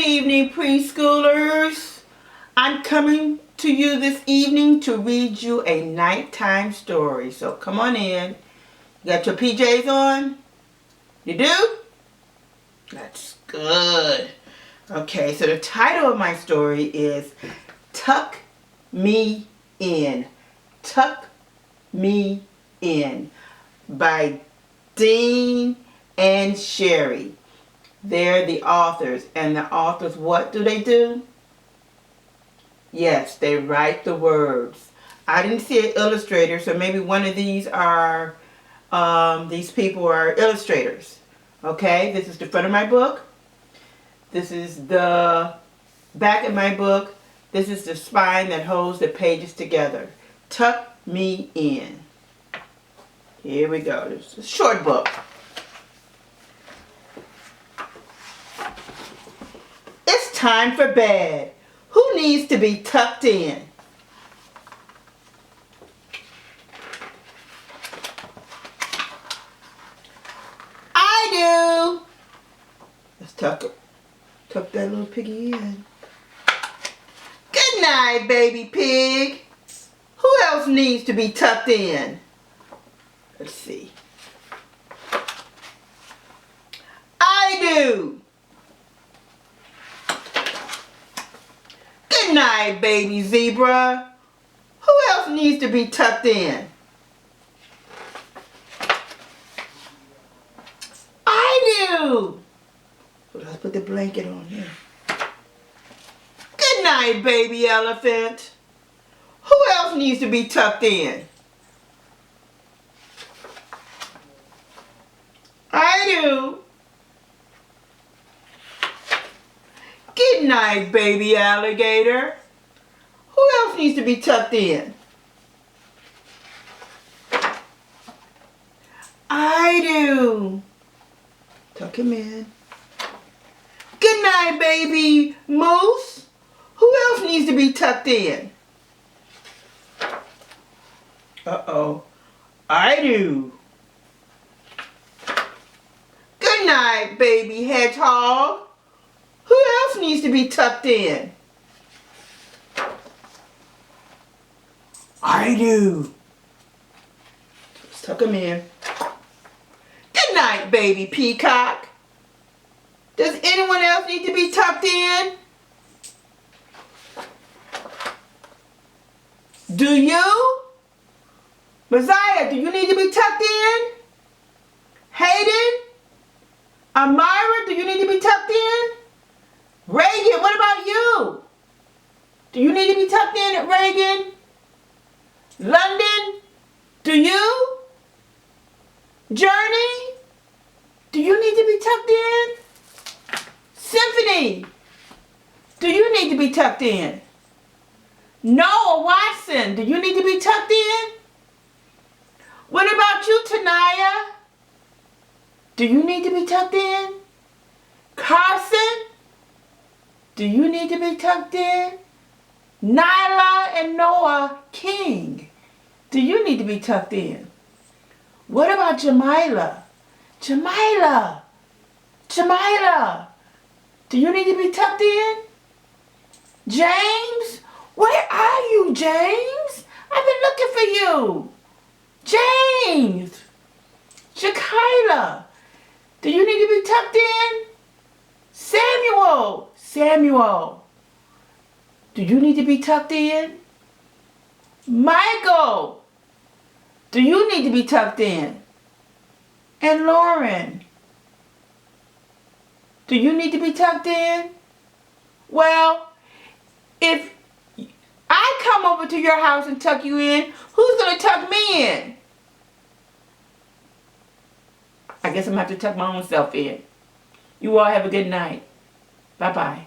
evening, preschoolers. I'm coming to you this evening to read you a nighttime story. So come on in. You got your PJs on? You do? That's good. Okay, so the title of my story is Tuck Me In. Tuck Me In by Dean and Sherry. They're the authors, and the authors, what do? Yes, they write the words. I didn't see an illustrator, so maybe one of these are, these people are illustrators. Okay, this is the front of my book. This is the back of my book. This is the spine that holds the pages together. Tuck Me In. Here we go. This is a short book. It's time for bed. Who needs to be tucked in? I do. Let's tuck that little piggy in. Good night, baby pig. Who else needs to be tucked in? Let's see. I do. Good night, baby zebra. Who else needs to be tucked in? I do. So let's put the blanket on here. Good night, baby elephant. Who else needs to be tucked in? I do. Good night, baby alligator. Who else needs to be tucked in? I do. Tuck him in. Good night, baby moose. Who else needs to be tucked in? Uh-oh. I do. Good night, baby hedgehog. Who else needs to be tucked in? I do. Let's tuck him in. Good night, baby peacock. Does anyone else need to be tucked in? Do you? Messiah, do you need to be tucked in? Hayden? Amira, do you need to be tucked in? Reagan, what about you? Do you need to be tucked in, Reagan? London, do you? Journey, do you need to be tucked in? Symphony, do you need to be tucked in? Noah Watson, do you need to be tucked in? What about you, Tanaya? Do you need to be tucked in? Carson, do you need to be tucked in? Nyla and Noah King, do you need to be tucked in? What about Jamila? Jamila, do you need to be tucked in? James, where are you, James? I've been looking for you. James, Shakila, do you need to be tucked in? Samuel, do you need to be tucked in? Michael, do you need to be tucked in? And Lauren, do you need to be tucked in? Well, if I come over to your house and tuck you in, who's going to tuck me in? I guess I'm going to have to tuck my own self in. You all have a good night. Bye-bye.